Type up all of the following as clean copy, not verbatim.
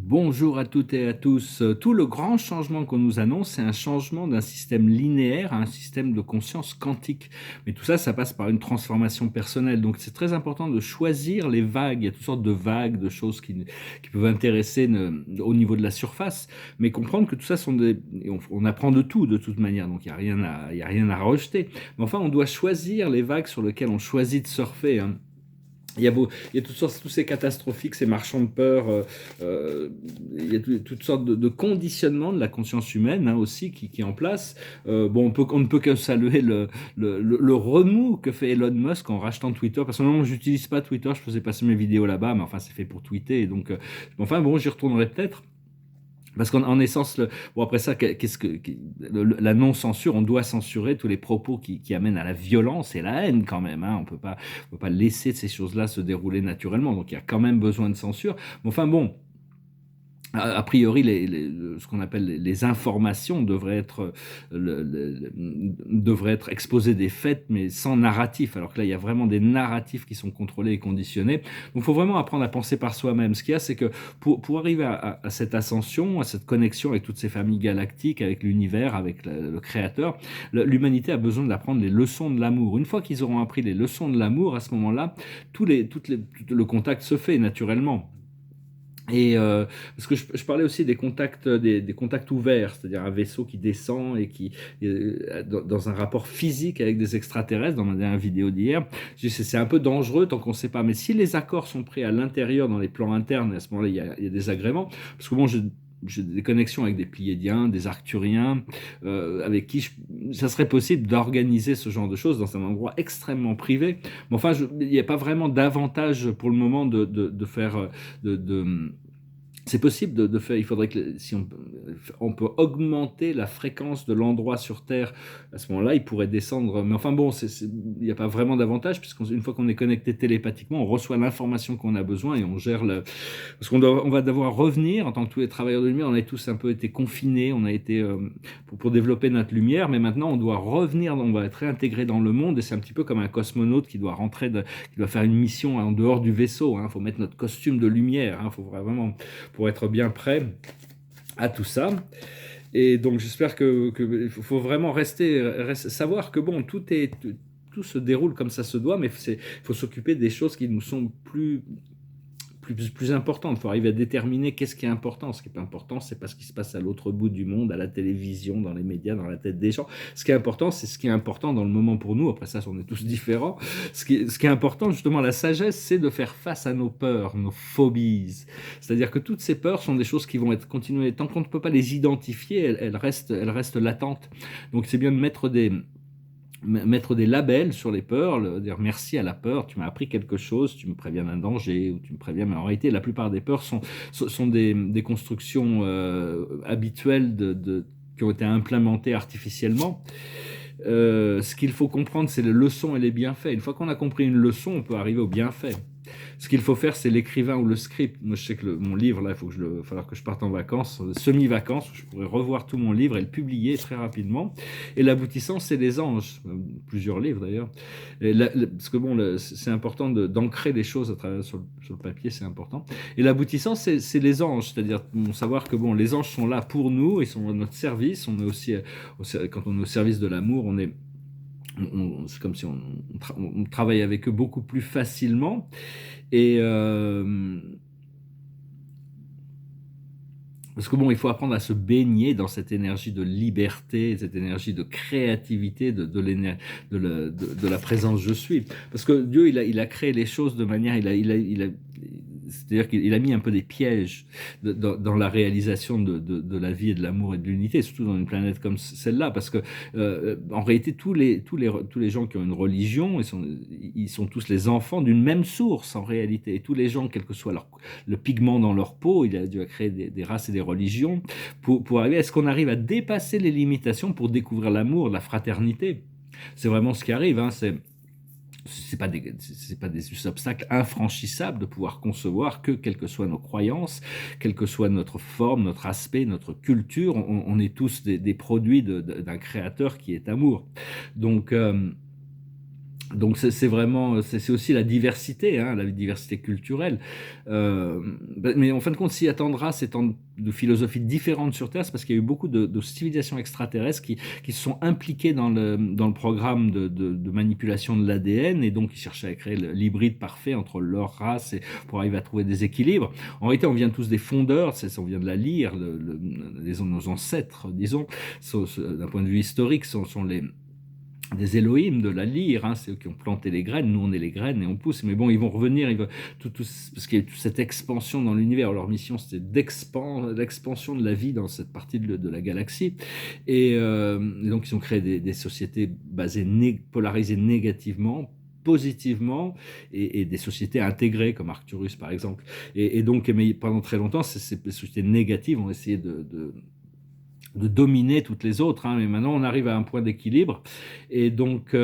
Bonjour à toutes et à tous. Tout le grand changement qu'on nous annonce, c'est un changement d'un système linéaire à un système de conscience quantique. Mais tout ça, ça passe par une transformation personnelle. Donc c'est très important de choisir les vagues. Il y a toutes sortes de vagues, de choses qui peuvent intéresser au niveau de la surface, mais comprendre que tout ça sont des... On apprend de tout de toute manière, donc il y a rien à rejeter. Mais enfin, on doit choisir les vagues sur lesquelles on choisit de surfer, hein. Il y a toutes sortes, tous ces catastrophiques, ces marchands de peur, euh, il y a toutes sortes de conditionnements de la conscience humaine, hein, aussi qui est en place. Bon, on ne peut que saluer le remous que fait Elon Musk en rachetant Twitter. Personnellement, je n'utilise pas Twitter, je faisais passer mes vidéos là-bas, mais enfin c'est fait pour tweeter, et donc enfin bon, j'y retournerai peut-être. Parce qu'en essence, bon après ça, la non-censure, on doit censurer tous les propos qui amènent à la violence et la haine quand même, hein. On peut pas laisser ces choses-là se dérouler naturellement. Donc il y a quand même besoin de censure. Mais enfin bon, a priori, ce qu'on appelle les informations devraient être exposées des faits, mais sans narratif. Alors que là, il y a vraiment des narratifs qui sont contrôlés et conditionnés. Donc, il faut vraiment apprendre à penser par soi-même. Ce qu'il y a, c'est que pour arriver à cette ascension, à cette connexion avec toutes ces familles galactiques, avec l'univers, avec le Créateur, l'humanité a besoin d'apprendre les leçons de l'amour. Une fois qu'ils auront appris les leçons de l'amour, à ce moment-là, le contact se fait naturellement. Et parce que je parlais aussi des contacts, des contacts ouverts, c'est-à-dire un vaisseau qui descend et qui dans un rapport physique avec des extraterrestres. Dans ma dernière vidéo d'hier, je dis c'est un peu dangereux tant qu'on ne sait pas. Mais si les accords sont pris à l'intérieur, dans les plans internes, à ce moment-là, il y a des agréments. Parce que bon, j'ai des connexions avec des Pléiadiens, des Arcturiens, avec qui ça serait possible d'organiser ce genre de choses dans un endroit extrêmement privé. Mais enfin, il n'y a pas vraiment d'avantage pour le moment de faire c'est possible de faire. Il faudrait que si on peut augmenter la fréquence de l'endroit sur Terre, à ce moment-là, il pourrait descendre. Mais enfin bon, il n'y a pas vraiment d'avantage puisqu'une fois qu'on est connecté télépathiquement, on reçoit l'information qu'on a besoin et on gère parce on va devoir revenir en tant que tous les travailleurs de lumière. On a tous un peu été confinés, on a été pour développer notre lumière, mais maintenant on doit revenir, on va être réintégré dans le monde et c'est un petit peu comme un cosmonaute qui doit qui doit faire une mission en dehors du vaisseau. Il faut mettre notre costume de lumière. Il faut vraiment pour être bien prêt à tout ça. Et donc j'espère il faut vraiment savoir que bon, tout se déroule comme ça se doit, mais il faut s'occuper des choses qui nous sont plus importante. Il faut arriver à déterminer qu'est-ce qui est important. Ce qui est important, c'est pas ce qui se passe à l'autre bout du monde, à la télévision, dans les médias, dans la tête des gens. Ce qui est important, c'est ce qui est important dans le moment pour nous. Après ça, on est tous différents. Ce qui est important, justement, la sagesse, c'est de faire face à nos peurs, nos phobies. C'est-à-dire que toutes ces peurs sont des choses qui vont être continuées. Tant qu'on ne peut pas les identifier, elles restent latentes. Donc c'est bien de mettre des labels sur les peurs, dire merci à la peur, tu m'as appris quelque chose, tu me préviens d'un danger, ou tu me préviens, mais en réalité, la plupart des peurs sont des constructions habituelles qui ont été implémentées artificiellement. Ce qu'il faut comprendre, c'est les leçons et les bienfaits. Une fois qu'on a compris une leçon, on peut arriver aux bienfaits. Ce qu'il faut faire, c'est l'écrivain ou le script. Moi, je sais que mon livre, là, il va falloir que je parte en vacances, semi-vacances, où je pourrais revoir tout mon livre et le publier très rapidement. Et l'aboutissant, c'est les anges. Plusieurs livres, d'ailleurs. Parce que bon, c'est important d'ancrer les choses à travers sur le papier, c'est important. Et l'aboutissant, c'est les anges. C'est-à-dire savoir que bon, les anges sont là pour nous, ils sont à notre service. On est aussi, quand on est au service de l'amour, c'est comme si on travaille avec eux beaucoup plus facilement. Et parce que bon, il faut apprendre à se baigner dans cette énergie de liberté, cette énergie de créativité, de la présence je suis. Parce que Dieu, il a créé les choses de manière, c'est-à-dire qu'il a mis un peu des pièges dans la réalisation de la vie et de l'amour et de l'unité, surtout dans une planète comme celle-là, parce que en réalité, tous les gens qui ont une religion, ils sont tous les enfants d'une même source en réalité. Et tous les gens, quel que soit le pigment dans leur peau, il a dû créer des races et des religions pour arriver à ce qu'on arrive à dépasser les limitations pour découvrir l'amour, la fraternité. C'est vraiment ce qui arrive, hein, c'est pas des obstacles infranchissables de pouvoir concevoir que, quelles que soient nos croyances, quelle que soit notre forme, notre aspect, notre culture, on est tous des produits d'un créateur qui est amour. Donc, Donc c'est vraiment, c'est aussi la diversité, hein, la diversité culturelle. Mais en fin de compte, s'il y a tant de races et tant de philosophies différentes sur Terre, c'est parce qu'il y a eu beaucoup de civilisations extraterrestres qui se sont impliquées dans le programme de manipulation de l'ADN, et donc ils cherchaient à créer l'hybride parfait entre leur race et pour arriver à trouver des équilibres. En réalité, on vient tous des fondeurs, on vient de la lyre, nos ancêtres, disons, d'un point de vue historique, sont des Elohim de la lyre, hein, c'est eux qui ont planté les graines, nous on est les graines et on pousse, mais bon, ils vont revenir, parce qu'il y a toute cette expansion dans l'univers. Leur mission, c'était l'expansion de la vie dans cette partie de la galaxie, et donc ils ont créé des sociétés polarisées négativement, positivement, et des sociétés intégrées comme Arcturus par exemple, et donc mais pendant très longtemps ces sociétés négatives ont essayé de dominer toutes les autres, hein, mais maintenant on arrive à un point d'équilibre, et donc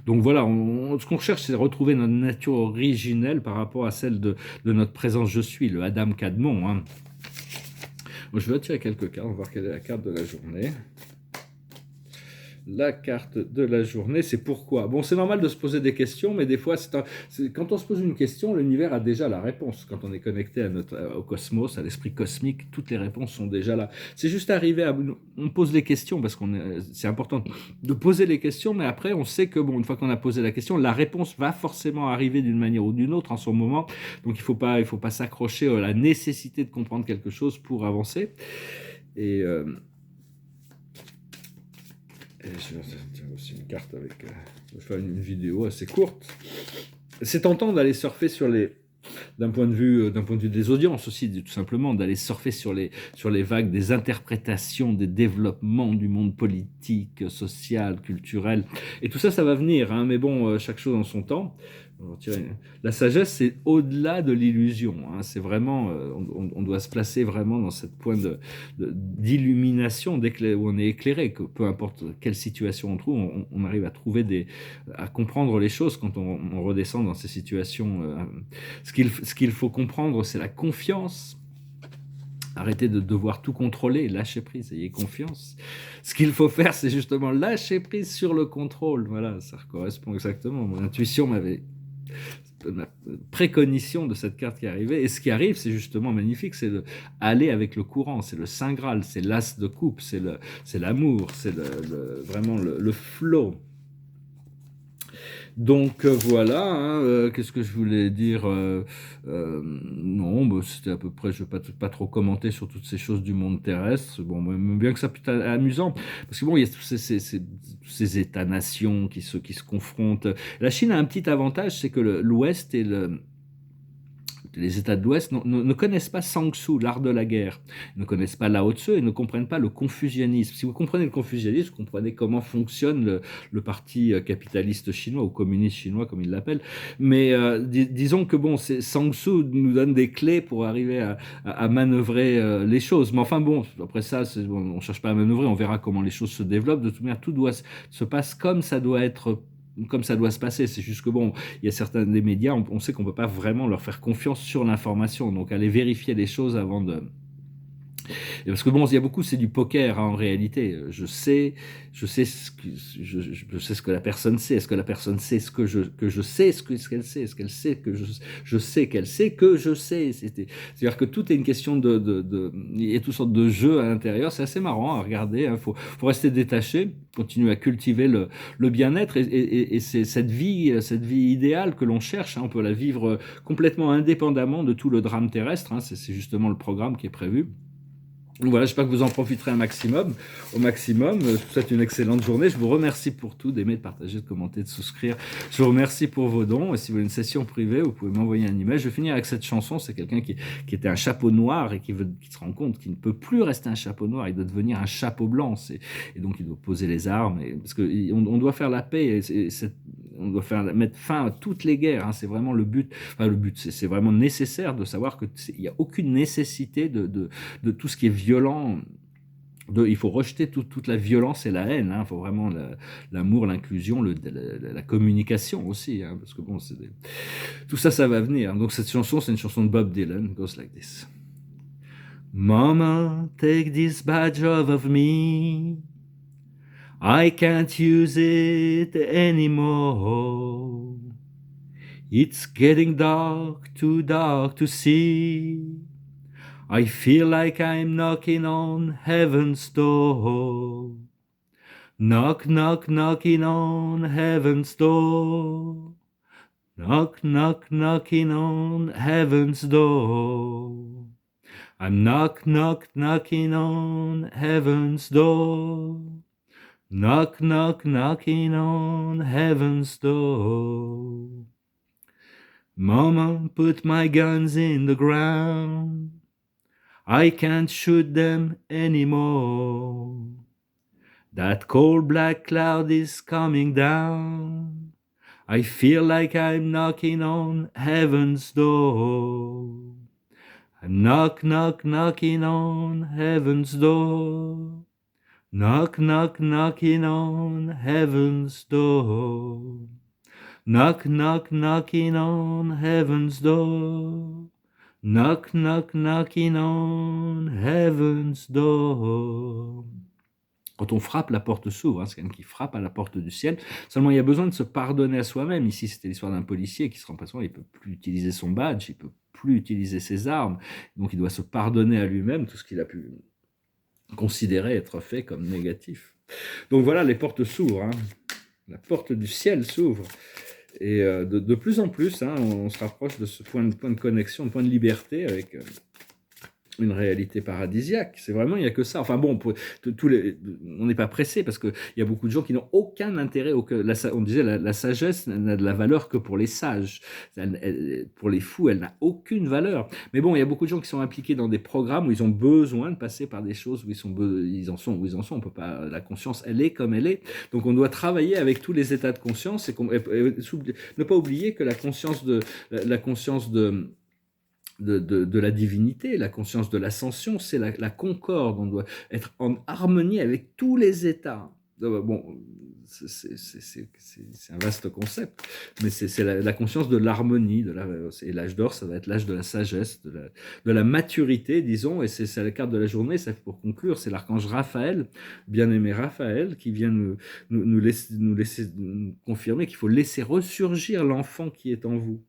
voilà, ce qu'on cherche, c'est de retrouver notre nature originelle par rapport à celle de notre présence je suis, le Adam Kadmon, hein. Bon, je vais tirer quelques cartes, on va voir quelle est la carte de la journée. La carte de la journée, c'est pourquoi. Bon, c'est normal de se poser des questions, mais des fois, quand on se pose une question, l'univers a déjà la réponse. Quand on est connecté au cosmos, à l'esprit cosmique, toutes les réponses sont déjà là. C'est juste arriver on pose les questions, parce c'est important de poser les questions, mais après, on sait que, bon, une fois qu'on a posé la question, la réponse va forcément arriver d'une manière ou d'une autre en son moment. Donc, il faut pas s'accrocher à la nécessité de comprendre quelque chose pour avancer. Et je vais faire aussi une carte je vais faire une vidéo assez courte. C'est tentant d'aller surfer d'un point de vue des audiences aussi, tout simplement, d'aller surfer sur les vagues des interprétations, des développements du monde politique, social, culturel. Et tout ça, ça va venir, hein, mais bon, chaque chose en son temps. La sagesse, c'est au-delà de l'illusion, hein, c'est vraiment, on doit se placer vraiment dans cette point d'illumination, où on est éclairé, que peu importe quelle situation on trouve, on arrive à comprendre les choses quand on redescend dans ces situations. Ce qu'il faut comprendre, c'est la confiance. Arrêtez de devoir tout contrôler, lâchez prise, ayez confiance. Ce qu'il faut faire, c'est justement lâcher prise sur le contrôle. Voilà, ça correspond exactement. Mon intuition ma préconition de cette carte qui arrivait. Et ce qui arrive, c'est justement magnifique, c'est aller avec le courant, c'est le Saint Graal, c'est l'as de coupe, c'est l'amour, c'est vraiment le flow. Donc voilà, hein, qu'est-ce que je voulais dire, non, c'était à peu près, je ne vais pas trop commenter sur toutes ces choses du monde terrestre. Bon, même bien que ça puisse être amusant, parce que bon, il y a tous ces États-nations qui se confrontent. La Chine a un petit avantage, c'est que l'Ouest et les États de l'Ouest ne connaissent pas Sang Tzu, l'art de la guerre. Ils ne connaissent pas Lao Tzu et ne comprennent pas le confucianisme. Si vous comprenez le confucianisme, vous comprenez comment fonctionne le parti capitaliste chinois ou communiste chinois, comme ils l'appellent. Mais disons que bon, Sang Tzu nous donne des clés pour arriver à manœuvrer les choses. Mais enfin bon, après ça, on ne cherche pas à manœuvrer, on verra comment les choses se développent. De toute manière, tout se passe comme ça doit se passer. C'est juste que bon, il y a certains des médias, on sait qu'on ne peut pas vraiment leur faire confiance sur l'information. Donc, aller vérifier les choses avant de... Parce que bon, il y a beaucoup, c'est du poker, hein, en réalité. Je sais ce que la personne sait. Est-ce que la personne sait ce que je sais, ce qu'elle sait? Est-ce qu'elle sait que je sais qu'elle sait que je sais? C'est-à-dire que tout est une question il y a toutes sortes de jeux à l'intérieur. C'est assez marrant à regarder. Hein. Faut rester détaché, continuer à cultiver le bien-être, et c'est cette vie idéale que l'on cherche. Hein. On peut la vivre complètement indépendamment de tout le drame terrestre. Hein. C'est justement le programme qui est prévu. Donc voilà, j'espère que vous en profiterez au maximum. Je vous souhaite une excellente journée. Je vous remercie pour tout, d'aimer, de partager, de commenter, de souscrire. Je vous remercie pour vos dons. Et si vous voulez une session privée, vous pouvez m'envoyer un email. Je vais finir avec cette chanson. C'est quelqu'un qui était un chapeau noir et qui se rend compte qu'il ne peut plus rester un chapeau noir. Il doit devenir un chapeau blanc. Et donc, il doit poser les armes. Parce qu'on doit faire la paix. On doit mettre fin à toutes les guerres. Hein. C'est vraiment le but. Enfin, le but, c'est vraiment nécessaire de savoir qu'il n'y a aucune nécessité de tout ce qui est violent. Il faut rejeter toute la violence et la haine. Hein. Il faut vraiment l'amour, l'inclusion, la communication aussi. Hein, parce que bon, tout ça, ça va venir. Donc cette chanson, c'est une chanson de Bob Dylan. It goes like this. Mama, take this badge off of me. I can't use it anymore. It's getting dark, too dark to see. I feel like I'm knocking on heaven's door. Knock, knock, knocking on heaven's door. Knock, knock, knocking on heaven's door. I'm knock, knock, knocking on heaven's door. Knock, knock, knocking on heaven's door. Mama, put my guns in the ground. I can't shoot them anymore. That cold black cloud is coming down. I feel like I'm knocking on heaven's door. I'm knock, knock, knocking on heaven's door. Knock, knock, knocking on heaven's door. Knock, knock, knocking on heaven's door. Knock, knock, knocking on heaven's door. Quand on frappe, la porte s'ouvre, hein, c'est quelqu'un qui frappe à la porte du ciel. Seulement, il y a besoin de se pardonner à soi-même. Ici, c'était l'histoire d'un policier qui se rend pas compte, il peut plus utiliser son badge, il peut plus utiliser ses armes. Donc, il doit se pardonner à lui-même tout ce qu'il a pu considérer être fait comme négatif. Donc voilà, les portes s'ouvrent, hein. La porte du ciel s'ouvre. Et de plus en plus, hein, on se rapproche de ce point de connexion, de point de liberté avec une réalité paradisiaque. C'est vraiment, il n'y a que ça. Enfin bon, on n'est pas pressé parce qu'il y a beaucoup de gens qui n'ont aucun intérêt. On disait la sagesse n'a de la valeur que pour les sages. Pour les fous, elle n'a aucune valeur. Mais bon, il y a beaucoup de gens qui sont impliqués dans des programmes où ils ont besoin de passer par des choses où ils en sont où ils en sont. On peut pas, la conscience, elle est comme elle est. Donc on doit travailler avec tous les états de conscience et ne pas oublier que la conscience de la divinité, la conscience de l'ascension, c'est la concorde. On doit être en harmonie avec tous les états. Bon, c'est un vaste concept, mais c'est la conscience de l'harmonie. Et l'âge d'or, ça va être l'âge de la sagesse, de la maturité, disons, et c'est la carte de la journée, ça pour conclure, c'est l'archange Raphaël, bien-aimé Raphaël, qui vient nous laisser confirmer qu'il faut laisser ressurgir l'enfant qui est en vous.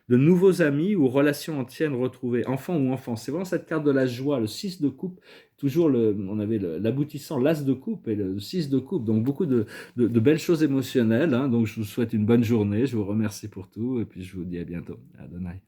De nouveaux amis ou relations anciennes retrouvées, enfant ou enfant. C'est vraiment cette carte de la joie, le 6 de coupe, toujours on avait l'aboutissant, l'as de coupe et le 6 de coupe, donc beaucoup de belles choses émotionnelles, hein. Donc je vous souhaite une bonne journée, je vous remercie pour tout, et puis je vous dis à bientôt. Adonai.